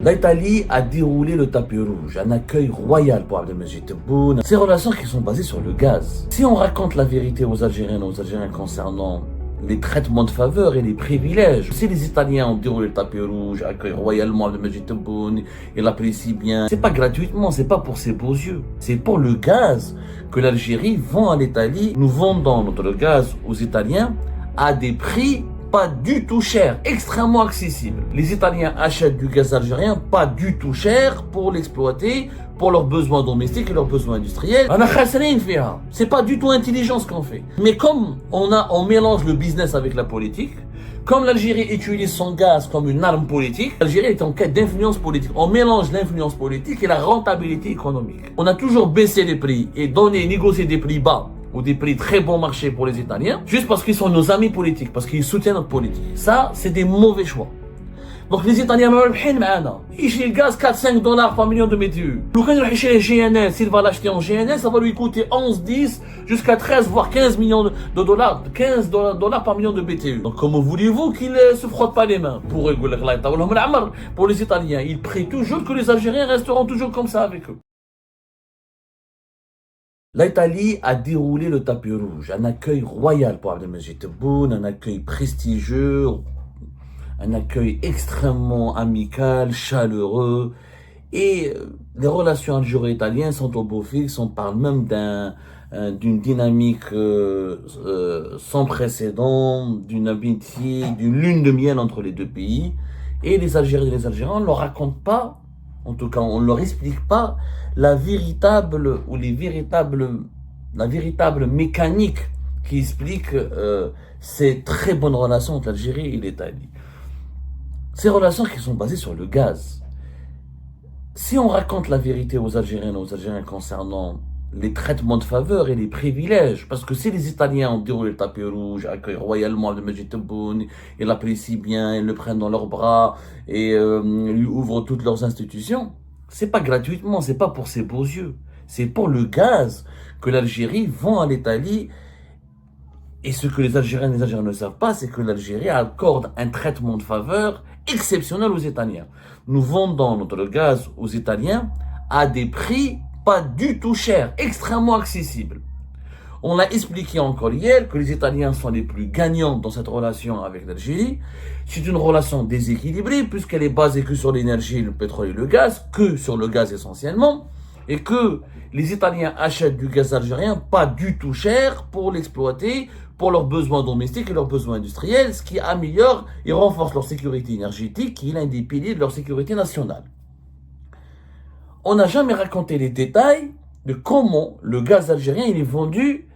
L'Italie a déroulé le tapis rouge, un accueil royal pour Abdelmajid Tebboune. Ces relations qui sont basées sur le gaz. Si on raconte la vérité aux Algériens concernant les traitements de faveur et les privilèges, si les Italiens ont déroulé le tapis rouge, accueillent royalement Abdelmajid Tebboune, et l'apprécient bien, c'est pas gratuitement, c'est pas pour ses beaux yeux, c'est pour le gaz que l'Algérie vend à l'Italie. Nous vendons notre gaz aux Italiens à des prix pas du tout cher, extrêmement accessible. Les Italiens achètent du gaz algérien pas du tout cher pour l'exploiter, pour leurs besoins domestiques et leurs besoins industriels. C'est pas du tout intelligent ce qu'on fait. Mais comme on mélange le business avec la politique, comme l'Algérie utilise son gaz comme une arme politique, l'Algérie est en quête d'influence politique. On mélange l'influence politique et la rentabilité économique. On a toujours baissé les prix et négocié des prix bas ou des prix très bon marché pour les Italiens, juste parce qu'ils sont nos amis politiques, parce qu'ils soutiennent notre politique. Ça, c'est des mauvais choix. Donc les Italiens, ils achètent le gaz 4-5 dollars par million de BTU. Le quand il achète GNL, s'il va l'acheter en GNL, ça va lui coûter 11, 10, jusqu'à 13, voire 15 millions de dollars, 15 dollars par million de BTU. Donc comment voulez-vous qu'ils se frottent pas les mains? Pour les Italiens, ils prient toujours que les Algériens resteront toujours comme ça avec eux. L'Italie a déroulé le tapis rouge, un accueil royal pour Abdelmajid Tebboune, un accueil prestigieux, un accueil extrêmement amical, chaleureux. Et les relations algéro-italiennes sont au beau fixe. On parle même d'une dynamique sans précédent, d'une amitié, d'une lune de miel entre les deux pays. Et les Algériens et les Algériens, on ne leur raconte pas, en tout cas on ne leur explique pas la véritable mécanique qui explique ces très bonnes relations entre l'Algérie et l'Italie. Ces relations qui sont basées sur le gaz. Si on raconte la vérité aux Algériens concernant les traitements de faveur et les privilèges, parce que si les Italiens ont déroulé le tapis rouge, accueillent royalement Abdelmajid Tebboune, ils l'apprécient bien, ils le prennent dans leurs bras et lui ouvrent toutes leurs institutions, c'est pas gratuitement, c'est pas pour ses beaux yeux, c'est pour le gaz que l'Algérie vend à l'Italie. Et ce que les Algériens ne savent pas, c'est que l'Algérie accorde un traitement de faveur exceptionnel aux Italiens. Nous vendons notre gaz aux Italiens à des prix pas du tout chers, extrêmement accessibles. On l'a expliqué encore hier que les Italiens sont les plus gagnants dans cette relation avec l'Algérie. C'est une relation déséquilibrée puisqu'elle est basée que sur l'énergie, le pétrole et le gaz, que sur le gaz essentiellement, et que les Italiens achètent du gaz algérien pas du tout cher pour l'exploiter, pour leurs besoins domestiques et leurs besoins industriels, ce qui améliore et renforce leur sécurité énergétique, qui est l'un des piliers de leur sécurité nationale. On n'a jamais raconté les détails de comment le gaz algérien il est vendu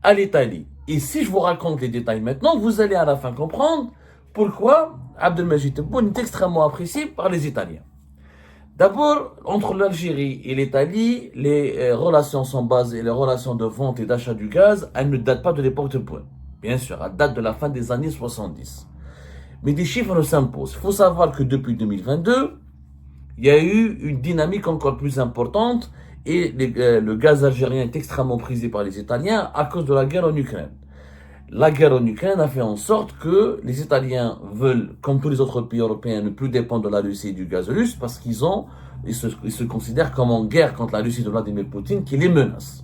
à l'Italie. Et si je vous raconte les détails maintenant, vous allez à la fin comprendre pourquoi Abdelmajid Tebboune est extrêmement apprécié par les Italiens. D'abord, entre l'Algérie et l'Italie, les relations sont basées, les relations de vente et d'achat du gaz, elles ne datent pas de l'époque de Tebboune. Bien sûr, elles datent de la fin des années 70. Mais des chiffres s'imposent. Il faut savoir que depuis 2022, il y a eu une dynamique encore plus importante et le gaz algérien est extrêmement prisé par les Italiens à cause de la guerre en Ukraine. La guerre en Ukraine a fait en sorte que les Italiens veulent, comme tous les autres pays européens, ne plus dépendre de la Russie et du gaz russe parce qu'ils se considèrent comme en guerre contre la Russie de Vladimir Poutine qui les menace.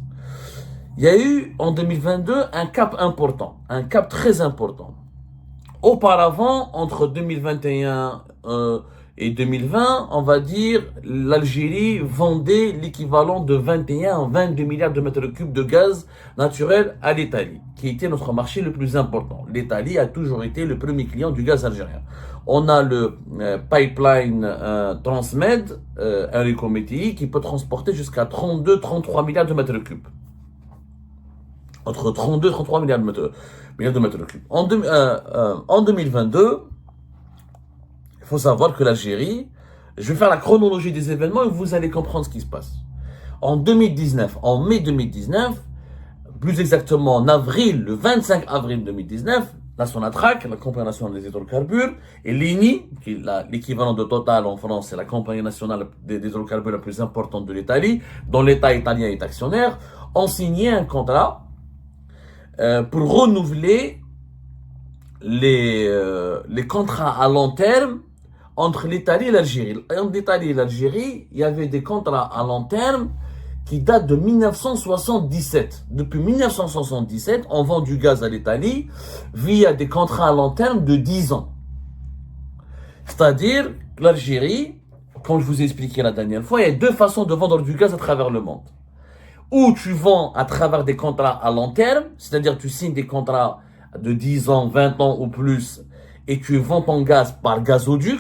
Il y a eu en 2022 un cap important, un cap très important. Auparavant, entre 2021 et 2020, on va dire, l'Algérie vendait l'équivalent de 21 à 22 milliards de mètres cubes de gaz naturel à l'Italie, qui était notre marché le plus important. L'Italie a toujours été le premier client du gaz algérien. On a le pipeline Transmed, Enrico Mettei, qui peut transporter jusqu'à 32-33 milliards de mètres cubes. Entre 32 et 33 milliards de mètres cubes. En 2022, il faut savoir que l'Algérie, je vais faire la chronologie des événements et vous allez comprendre ce qui se passe. En mai 2019, plus exactement en avril, le 25 avril 2019, la Sonatrach, la compagnie nationale des hydrocarbures, et l'ENI, qui est l'équivalent de Total en France, c'est la compagnie nationale des hydrocarbures la plus importante de l'Italie, dont l'État italien est actionnaire, ont signé un contrat pour renouveler les contrats à long terme entre l'Italie et l'Algérie. Entre l'Italie et l'Algérie, il y avait des contrats à long terme qui datent de 1977. Depuis 1977, on vend du gaz à l'Italie via des contrats à long terme de 10 ans. C'est-à-dire que l'Algérie, comme je vous ai expliqué la dernière fois, il y a deux façons de vendre du gaz à travers le monde. Ou tu vends à travers des contrats à long terme, c'est-à-dire tu signes des contrats de 10 ans, 20 ans ou plus, et tu vends ton gaz par gazoduc,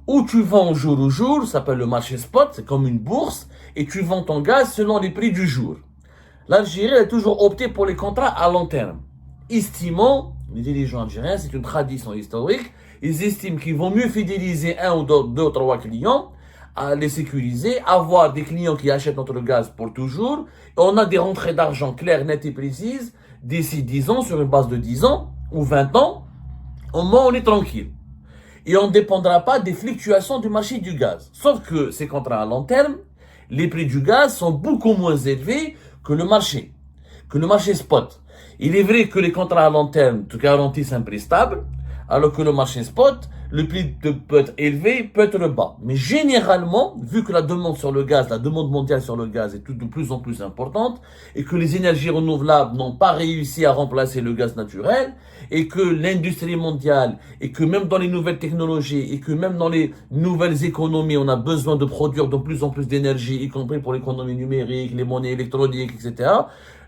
ou tu vends au jour, ça s'appelle le marché spot, c'est comme une bourse, et tu vends ton gaz selon les prix du jour. L'Algérie a toujours opté pour les contrats à long terme, estimant, les dirigeants algériens, c'est une tradition historique, ils estiment qu'ils vont mieux fidéliser un ou deux ou trois clients, à les sécuriser, avoir des clients qui achètent notre gaz pour toujours, et on a des rentrées d'argent claires, nettes et précises, d'ici 10 ans, sur une base de 10 ans, ou 20 ans, au moins on est tranquille. Et on ne dépendra pas des fluctuations du marché du gaz. Sauf que ces contrats à long terme, les prix du gaz sont beaucoup moins élevés que le marché spot. Il est vrai que les contrats à long terme te garantissent un prix stable, alors que le marché spot, le prix peut être élevé, peut être bas. Mais généralement, vu que la demande sur le gaz, la demande mondiale sur le gaz est de plus en plus importante, et que les énergies renouvelables n'ont pas réussi à remplacer le gaz naturel, et que l'industrie mondiale, et que même dans les nouvelles technologies, et que même dans les nouvelles économies, on a besoin de produire de plus en plus d'énergie, y compris pour l'économie numérique, les monnaies électroniques, etc.,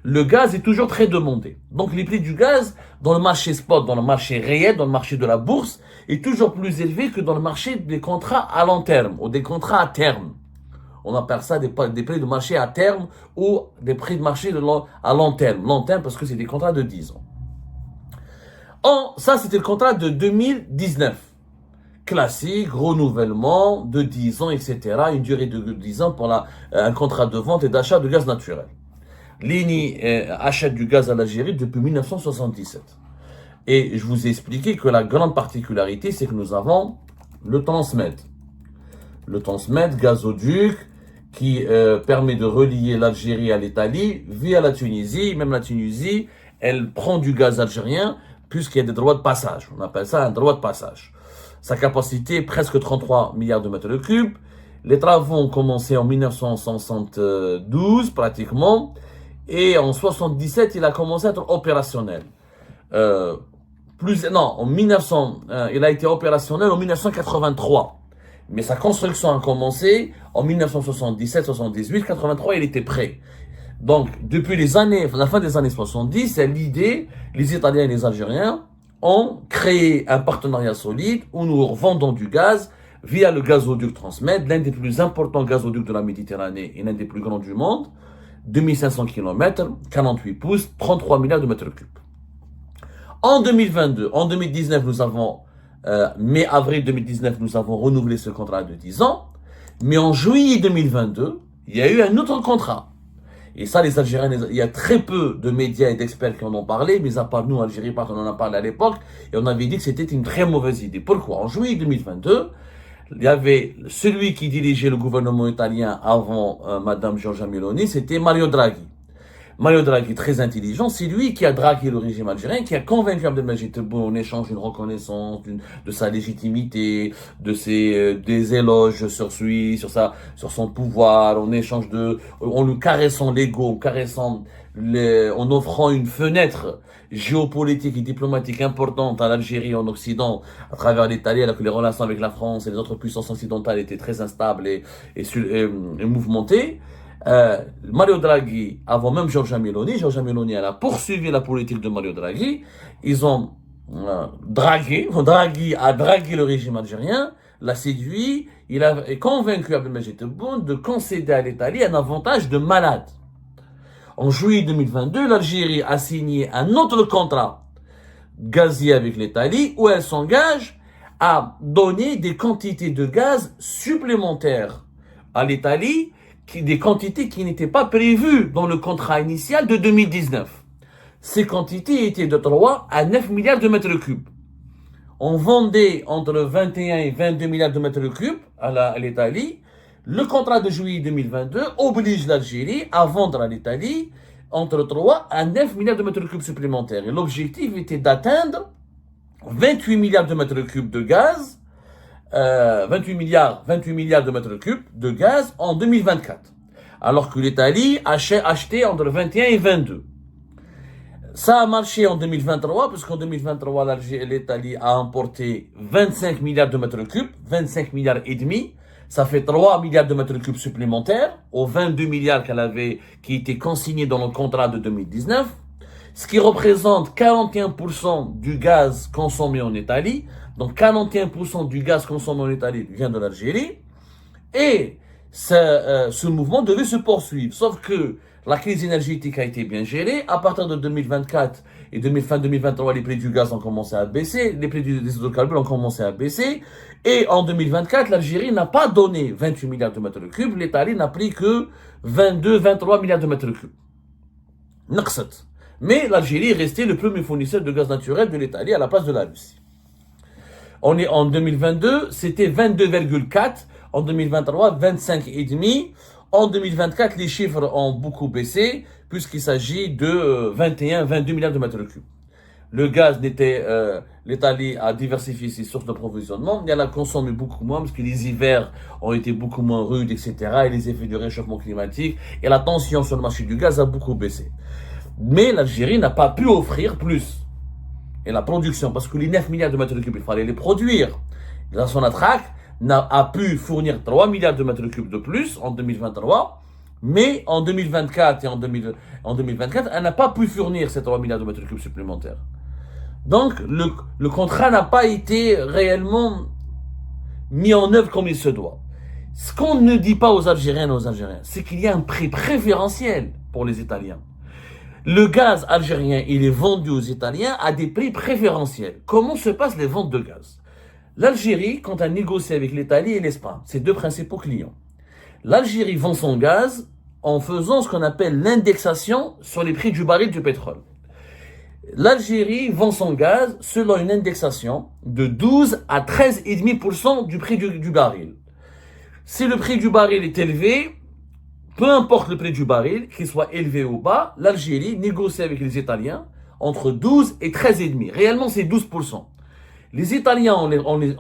le gaz est toujours très demandé. Donc les prix du gaz dans le marché spot, dans le marché réel, dans le marché de la bourse, est toujours plus élevé que dans le marché des contrats à long terme ou des contrats à terme. On appelle ça des prix de marché à terme ou des prix de marché à long terme. Long terme parce que c'est des contrats de 10 ans. Ça, c'était le contrat de 2019. Classique, renouvellement de 10 ans, etc. Une durée de 10 ans pour un contrat de vente et d'achat de gaz naturel. L'INI achète du gaz à l'Algérie depuis 1977. Et je vous ai expliqué que la grande particularité, c'est que nous avons le Transmed. Le Transmed gazoduc qui permet de relier l'Algérie à l'Italie via la Tunisie. Même la Tunisie, elle prend du gaz algérien puisqu'il y a des droits de passage. On appelle ça un droit de passage. Sa capacité est presque 33 milliards de mètres cubes. Les travaux ont commencé en 1972 pratiquement. Et en 77, il a commencé à être opérationnel. Il a été opérationnel en 1983. Mais sa construction a commencé en 1977, 78, 83, il était prêt. Donc, depuis la fin des années 70, c'est l'idée, les Italiens et les Algériens ont créé un partenariat solide où nous revendons du gaz via le gazoduc Transmed, l'un des plus importants gazoducs de la Méditerranée et l'un des plus grands du monde. 2500 km, 48 pouces, 33 milliards de mètres cubes. En 2019, nous avons, mai-avril 2019, nous avons renouvelé ce contrat de 10 ans. Mais en juillet 2022, il y a eu un autre contrat. Et ça, les Algériens, il y a très peu de médias et d'experts qui en ont parlé, mais à part nous, Algérie, parce qu'on en a parlé à l'époque, et on avait dit que c'était une très mauvaise idée. Pourquoi? En juillet 2022, il y avait celui qui dirigeait le gouvernement italien avant Madame Giorgia Meloni, c'était Mario Draghi. Mario Draghi, très intelligent, c'est lui qui a dragué le régime algérien, qui a convaincu Abdelmadjid Tebboune en échange d'une reconnaissance de sa légitimité, des éloges sur lui, sur son pouvoir, en échange en lui caressant l'ego, en offrant une fenêtre géopolitique et diplomatique importante à l'Algérie en Occident, à travers l'Italie, alors que les relations avec la France et les autres puissances occidentales étaient très instables et mouvementées. Mario Draghi, avant même Giorgia Meloni, elle a poursuivi la politique de Mario Draghi. Ils ont Draghi a dragué le régime algérien, l'a séduit, il a convaincu Abdelmadjid Tebboune de concéder à l'Italie un avantage de malade. En juillet 2022, l'Algérie a signé un autre contrat gazier avec l'Italie où elle s'engage à donner des quantités de gaz supplémentaires à l'Italie, des quantités qui n'étaient pas prévues dans le contrat initial de 2019. Ces quantités étaient de 3 à 9 milliards de mètres cubes. On vendait entre 21 et 22 milliards de mètres cubes à l'Italie. Le contrat de juillet 2022 oblige l'Algérie à vendre à l'Italie entre 3 à 9 milliards de mètres cubes supplémentaires. Et l'objectif était d'atteindre 28 milliards de mètres cubes de gaz 28 milliards de mètres cubes de gaz en 2024. Alors que l'Italie achetait entre 21 et 22. Ça a marché en 2023, parce qu'en 2023, l'Italie a importé 25 milliards de mètres cubes, 25 milliards et demi. Ça fait 3 milliards de mètres cubes supplémentaires aux 22 milliards qui étaient consignés dans le contrat de 2019. Ce qui représente 41% du gaz consommé en Italie. Donc 41% du gaz consommé en Italie vient de l'Algérie. Et ce mouvement devait se poursuivre. Sauf que la crise énergétique a été bien gérée. À partir de 2024 et fin 2023, les prix du gaz ont commencé à baisser. Les prix des hydrocarbures ont commencé à baisser. Et en 2024, l'Algérie n'a pas donné 28 milliards de mètres cubes. L'Italie n'a pris que 23 milliards de mètres cubes. Naqsat. Mais l'Algérie est restée le premier fournisseur de gaz naturel de l'Italie à la place de la Russie. On est en 2022, c'était 22,4. En 2023, 25,5. En 2024, les chiffres ont beaucoup baissé, puisqu'il s'agit de 22 milliards de mètres cubes. Le gaz l'Italie a diversifié ses sources d'approvisionnement, elle a consommé beaucoup moins, parce que les hivers ont été beaucoup moins rudes, etc., et les effets du réchauffement climatique, et la tension sur le marché du gaz a beaucoup baissé. Mais l'Algérie n'a pas pu offrir plus. Et la production, parce que les 9 milliards de mètres cubes, il fallait les produire. La Sonatrach a pu fournir 3 milliards de mètres cubes de plus en 2023, mais en 2024 et en 2024, elle n'a pas pu fournir ces 3 milliards de mètres cubes supplémentaires. Donc, le contrat n'a pas été réellement mis en œuvre comme il se doit. Ce qu'on ne dit pas aux Algériennes et aux Algériens, c'est qu'il y a un prix préférentiel pour les Italiens. Le gaz algérien, il est vendu aux Italiens à des prix préférentiels. Comment se passent les ventes de gaz? L'Algérie, quand elle négocie avec l'Italie et l'Espagne, ses deux principaux clients, l'Algérie vend son gaz en faisant ce qu'on appelle l'indexation sur les prix du baril du pétrole. L'Algérie vend son gaz selon une indexation de 12 à 13,5% du prix du baril. Si le prix du baril est élevé, peu importe le prix du baril, qu'il soit élevé ou bas, l'Algérie négocie avec les Italiens entre 12 et 13,5%. Réellement, c'est 12%. Les Italiens, on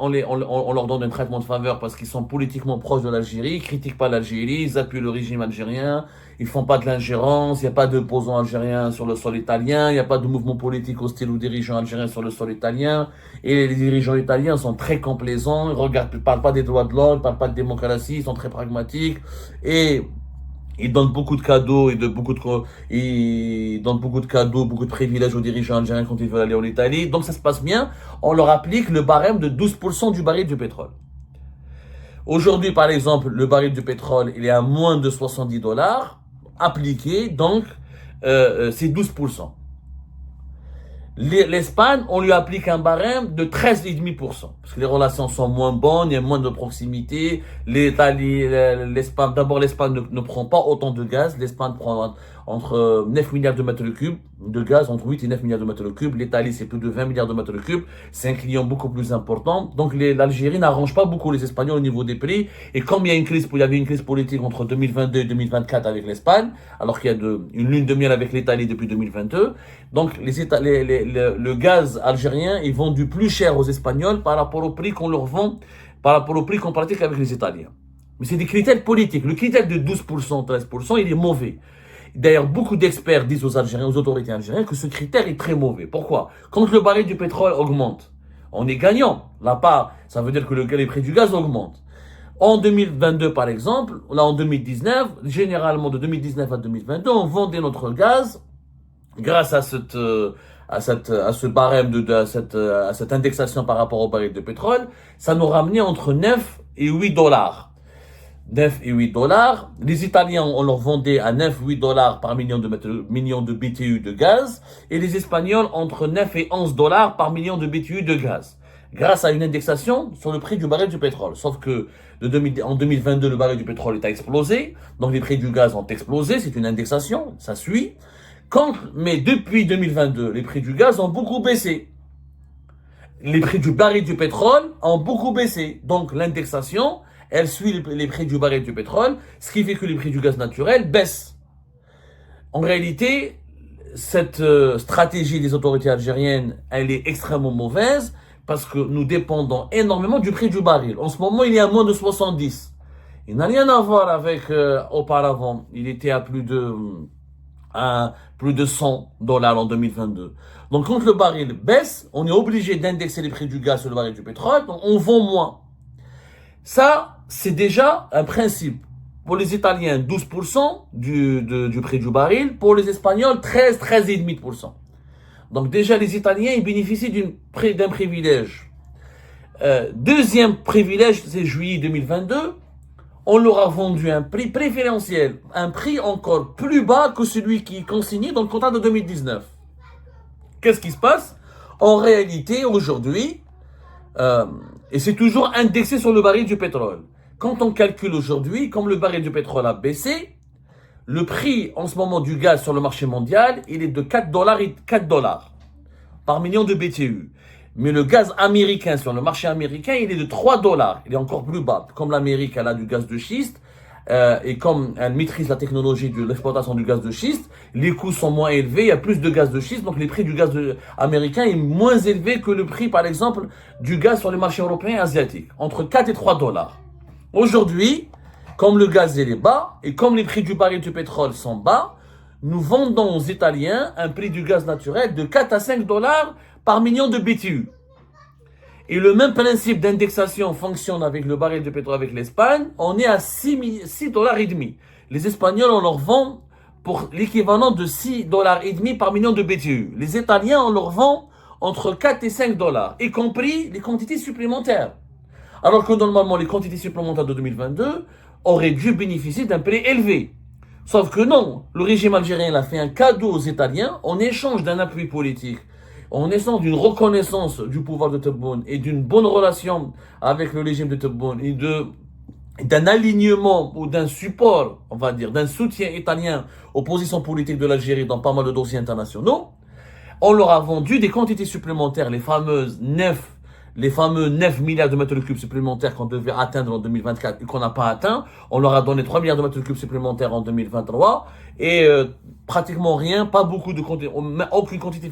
leur donne un traitement de faveur parce qu'ils sont politiquement proches de l'Algérie, ils critiquent pas l'Algérie, ils appuient le régime algérien, ils font pas de l'ingérence, il n'y a pas d'opposants algériens sur le sol italien, il n'y a pas de mouvement politique hostile aux dirigeants algériens sur le sol italien, et les dirigeants italiens sont très complaisants, ils parlent pas des droits de l'homme, ils parlent pas de démocratie, ils sont très pragmatiques, et ils donnent beaucoup de cadeaux beaucoup de privilèges aux dirigeants algériens quand ils veulent aller en Italie. Donc ça se passe bien. On leur applique le barème de 12% du baril du pétrole. Aujourd'hui, par exemple, le baril du pétrole, il est à moins de 70 dollars. Appliqué, donc, c'est 12%. L'Espagne, on lui applique un barème de 13,5%. Parce que les relations sont moins bonnes, il y a moins de proximité. D'abord, l'Espagne ne prend pas autant de gaz. L'Espagne prend entre 9 milliards de mètres cubes de gaz, entre 8 et 9 milliards de mètres cubes. L'Italie, c'est plus de 20 milliards de mètres cubes. C'est un client beaucoup plus important. Donc, l'Algérie n'arrange pas beaucoup les Espagnols au niveau des prix. Et comme il y avait une crise politique entre 2022 et 2024 avec l'Espagne, alors qu'il y a une lune de miel avec l'Italie depuis 2022, donc le gaz algérien est vendu plus cher aux Espagnols par rapport au prix qu'on leur vend, par rapport au prix qu'on pratique avec les Italiens. Mais c'est des critères politiques. Le critère de 12%, 13%, il est mauvais. D'ailleurs, beaucoup d'experts disent aux Algériens, aux autorités algériennes, que ce critère est très mauvais. Pourquoi? Quand le baril du pétrole augmente, on est gagnant. Ça veut dire que les prix du gaz augmentent. En 2022, par exemple, là en 2019, généralement de 2019 à 2022, on vendait notre gaz grâce à ce barème à cette indexation par rapport au baril de pétrole. Ça nous ramenait entre 9 et 8 dollars. 9 et 8 dollars. Les Italiens, on leur vendait à 9 8 dollars par million de BTU de gaz. Et les Espagnols, entre 9 et 11 dollars par million de BTU de gaz. Grâce à une indexation sur le prix du baril du pétrole. Sauf que en 2022, le baril du pétrole a explosé. Donc les prix du gaz ont explosé. C'est une indexation. Ça suit. Mais depuis 2022, les prix du gaz ont beaucoup baissé. Les prix du baril du pétrole ont beaucoup baissé. Donc l'indexation, elle suit les prix du baril du pétrole, ce qui fait que les prix du gaz naturel baissent. En réalité, cette stratégie des autorités algériennes, elle est extrêmement mauvaise, parce que nous dépendons énormément du prix du baril. En ce moment, il est à moins de 70. Il n'a rien à voir avec auparavant. Il était à plus de 100 dollars en 2022. Donc quand le baril baisse, on est obligé d'indexer les prix du gaz sur le baril du pétrole, donc on vend moins. Ça, c'est déjà un principe. Pour les Italiens, 12% du prix du baril. Pour les Espagnols, 13,5%. Donc déjà, les Italiens, ils bénéficient d'un privilège. Deuxième privilège, c'est juillet 2022. On leur a vendu un prix préférentiel, un prix encore plus bas que celui qui est consigné dans le contrat de 2019. Qu'est-ce qui se passe? En réalité, aujourd'hui, et c'est toujours indexé sur le baril du pétrole. Quand on calcule aujourd'hui, comme le baril du pétrole a baissé, le prix en ce moment du gaz sur le marché mondial, il est de 4 dollars par million de BTU. Mais le gaz américain sur le marché américain, il est de 3 dollars. Il est encore plus bas. Comme l'Amérique, elle a du gaz de schiste, et comme elle maîtrise la technologie de l'exploitation du gaz de schiste, les coûts sont moins élevés, il y a plus de gaz de schiste, donc les prix du gaz américain est moins élevé que le prix, par exemple, du gaz sur les marchés européens et asiatiques, entre 4 et 3 dollars. Aujourd'hui, comme le gaz est bas, et comme les prix du baril du pétrole sont bas, nous vendons aux Italiens un prix du gaz naturel de 4 à 5 dollars par million de BTU. Et le même principe d'indexation fonctionne avec le baril de pétrole avec l'Espagne. On est à 6 dollars et demi. Les Espagnols, on leur vend pour l'équivalent de 6 dollars et demi par million de BTU. Les Italiens, on leur vend entre 4 et 5 dollars, y compris les quantités supplémentaires. Alors que normalement, les quantités supplémentaires de 2022 auraient dû bénéficier d'un prix élevé. Sauf que non, le régime algérien a fait un cadeau aux Italiens en échange d'un appui politique, en échange d'une reconnaissance du pouvoir de Tebboune et d'une bonne relation avec le régime de Tebboune et d'un alignement ou d'un support, on va dire, d'un soutien italien aux positions politiques de l'Algérie dans pas mal de dossiers internationaux. On leur a vendu des quantités supplémentaires, les fameux 9 milliards de mètres cubes supplémentaires qu'on devait atteindre en 2024 et qu'on n'a pas atteint. On leur a donné 3 milliards de mètres cubes supplémentaires en 2023 et pratiquement rien, pas beaucoup de quantité, aucune quantité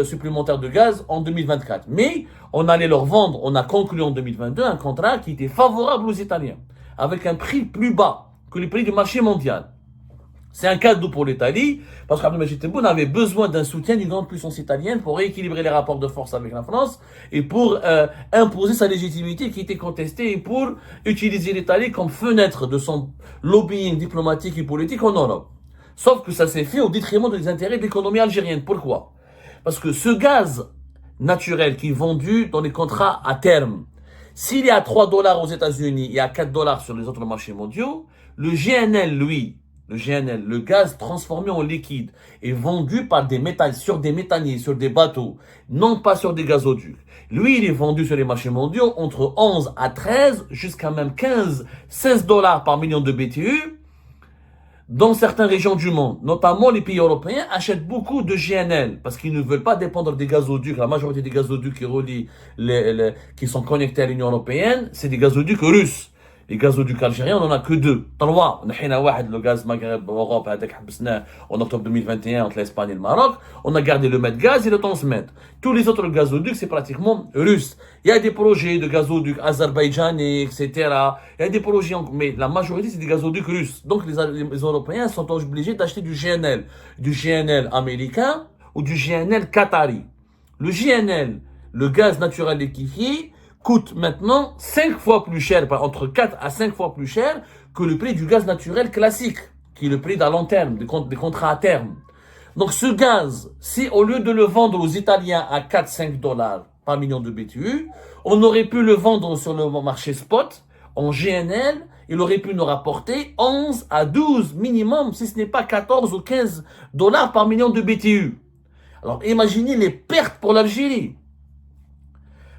supplémentaire de gaz en 2024. Mais on allait leur vendre, on a conclu en 2022 un contrat qui était favorable aux Italiens, avec un prix plus bas que les prix du marché mondial. C'est un cadeau pour l'Italie, parce qu'Abdelmajid Tebboune avait besoin d'un soutien d'une grande puissance italienne pour rééquilibrer les rapports de force avec la France et pour imposer sa légitimité qui était contestée et pour utiliser l'Italie comme fenêtre de son lobbying diplomatique et politique en Europe. Sauf que ça s'est fait au détriment des intérêts de l'économie algérienne. Pourquoi? Parce que ce gaz naturel qui est vendu dans les contrats à terme, s'il est à 3 dollars aux États-Unis et à 4 dollars sur les autres marchés mondiaux, le GNL, lui, le gaz transformé en liquide, est vendu par sur des méthaniers, sur des bateaux, non pas sur des gazoducs. Lui, il est vendu sur les marchés mondiaux entre 11 à 13, jusqu'à même 15, 16 dollars par million de BTU. Dans certaines régions du monde, notamment les pays européens, achètent beaucoup de GNL parce qu'ils ne veulent pas dépendre des gazoducs. La majorité des gazoducs qui relient qui sont connectés à l'Union européenne, c'est des gazoducs russes. Les gazoducs algériens, on n'en a que 2. 3. On a le gaz Maghreb Europe en octobre 2021 entre l'Espagne et le Maroc. On a gardé le Medgaz et le Transmed. Tous les autres gazoducs, c'est pratiquement russe. Il y a des projets de gazoducs azerbaïdjanais, etc. Il y a des projets, mais la majorité, c'est des gazoducs russes. Donc, les Européens sont obligés d'acheter du GNL américain ou du GNL qatari. Le GNL, le gaz naturel liquéfié, coûte maintenant 5 fois plus cher, entre 4 à 5 fois plus cher que le prix du gaz naturel classique, qui est le prix d'à long terme, des contrats à terme. Donc ce gaz, si au lieu de le vendre aux Italiens à 4-5 dollars par million de BTU, on aurait pu le vendre sur le marché spot, en GNL, il aurait pu nous rapporter 11 à 12 minimum, si ce n'est pas 14 ou 15 dollars par million de BTU. Alors imaginez les pertes pour l'Algérie.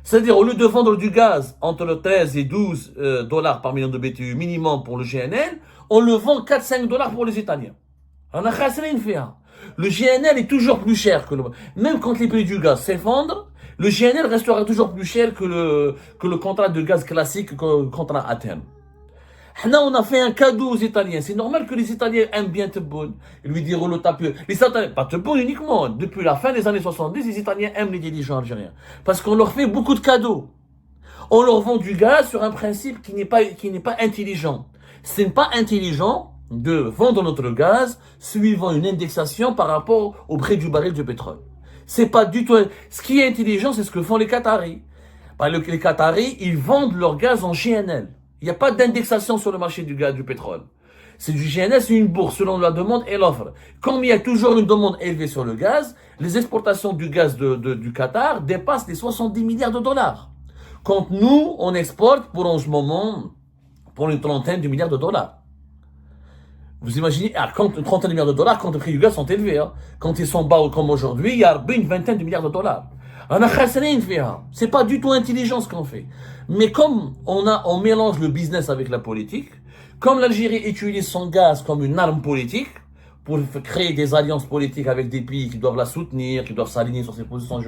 C'est-à-dire, au lieu de vendre du gaz entre 13 et 12 dollars par million de BTU minimum pour le GNL, on le vend 4-5 dollars pour les Italiens. On a khasrin fiha. Le GNL est toujours plus cher que même quand les prix du gaz s'effondrent, le GNL restera toujours plus cher que le contrat de gaz classique, que le contrat à terme. Là, on a fait un cadeau aux Italiens. C'est normal que les Italiens aiment bien Tebboune. Ils lui diront le tapu. Les Italiens, pas Tebboune uniquement. Depuis la fin des années 70, les Italiens aiment les dirigeants algériens. Parce qu'on leur fait beaucoup de cadeaux. On leur vend du gaz sur un principe qui n'est pas intelligent. Ce n'est pas intelligent de vendre notre gaz suivant une indexation par rapport au prix du baril de pétrole. C'est pas du tout. Ce qui est intelligent, c'est ce que font les Qataris. Les Qataris, ils vendent leur gaz en GNL. Il n'y a pas d'indexation sur le marché du gaz, du pétrole. C'est du GNL, c'est une bourse selon la demande et l'offre. Comme il y a toujours une demande élevée sur le gaz, les exportations du gaz du Qatar dépassent les 70 milliards de dollars. Quand nous, on exporte en ce moment pour une trentaine de milliards de dollars. Vous imaginez, quand une trentaine de milliards de dollars, quand les prix du gaz sont élevés, hein. Quand ils sont bas comme aujourd'hui, il y a une vingtaine de milliards de dollars. C'est pas du tout intelligent ce qu'on fait. Mais comme on mélange le business avec la politique, comme l'Algérie utilise son gaz comme une arme politique, pour créer des alliances politiques avec des pays qui doivent la soutenir, qui doivent s'aligner sur ses positions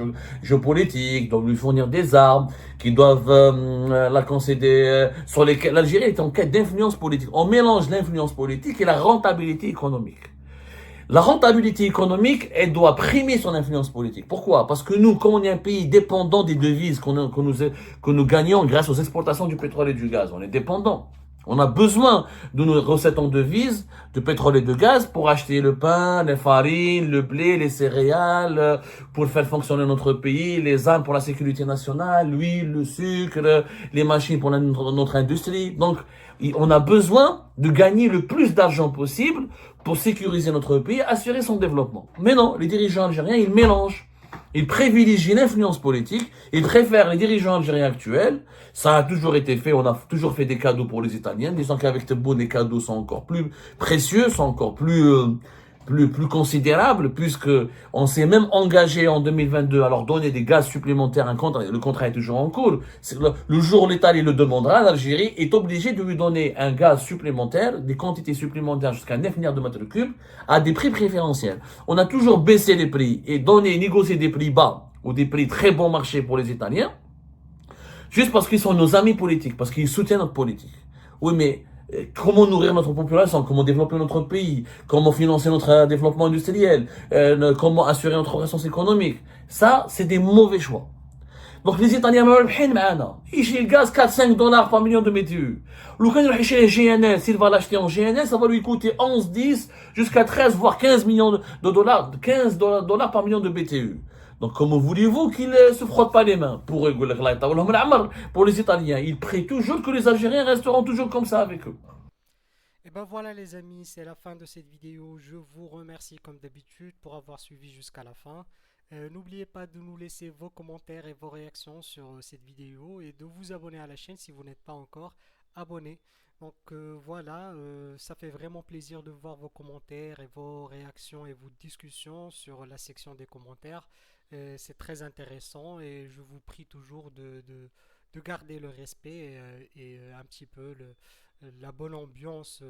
géopolitiques, qui doivent lui fournir des armes, qui doivent la concéder, sur lesquelles l'Algérie est en quête d'influence politique. On mélange l'influence politique et la rentabilité économique. La rentabilité économique, elle doit primer son influence politique. Pourquoi? Parce que nous, comme on est un pays dépendant des devises que nous gagnons grâce aux exportations du pétrole et du gaz, on est dépendant. On a besoin de nos recettes en devises, de pétrole et de gaz pour acheter le pain, les farines, le blé, les céréales, pour faire fonctionner notre pays, les armes pour la sécurité nationale, l'huile, le sucre, les machines pour notre industrie. Donc, on a besoin de gagner le plus d'argent possible pour sécuriser notre pays, assurer son développement. Mais non, les dirigeants algériens, ils mélangent. Ils privilégient l'influence politique, ils préfèrent les dirigeants algériens actuels. Ça a toujours été fait, on a toujours fait des cadeaux pour les Italiens, disant qu'avec Tebboune, les cadeaux sont encore plus précieux, sont encore plus considérables, puisque on s'est même engagé en 2022 à leur donner des gaz supplémentaires, le contrat est toujours en cours. Le jour où l'Italie le demandera, l'Algérie est obligée de lui donner un gaz supplémentaire, des quantités supplémentaires jusqu'à 9 milliards de mètres cubes, à des prix préférentiels. On a toujours baissé les prix et négocié des prix bas ou des prix très bon marché pour les Italiens, juste parce qu'ils sont nos amis politiques, parce qu'ils soutiennent notre politique. Oui, mais comment nourrir notre population, comment développer notre pays, comment financer notre développement industriel, comment assurer notre croissance économique. Ça, c'est des mauvais choix. Donc les Italiens مربحين معانا. يشري le gaz 4-5 dollars par million de BTU. لو كان يروح يشري GNL, s'il va l'acheter en GNL, ça va lui coûter 11, 10, jusqu'à 13, voire 15 millions de dollars, 15 dollars par million de BTU. Donc comment voulez-vous qu'il se frotte pas les mains pour les Italiens, ils prient toujours que les Algériens resteront toujours comme ça avec eux. Et ben voilà les amis, c'est la fin de cette vidéo. Je vous remercie comme d'habitude pour avoir suivi jusqu'à la fin. N'oubliez pas de nous laisser vos commentaires et vos réactions sur cette vidéo et de vous abonner à la chaîne si vous n'êtes pas encore abonné. Donc voilà, ça fait vraiment plaisir de voir vos commentaires et vos réactions et vos discussions sur la section des commentaires. C'est très intéressant et je vous prie toujours de garder le respect et un petit peu la bonne ambiance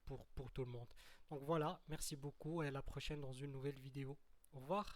pour tout le monde. Donc voilà, merci beaucoup et à la prochaine dans une nouvelle vidéo. Au revoir.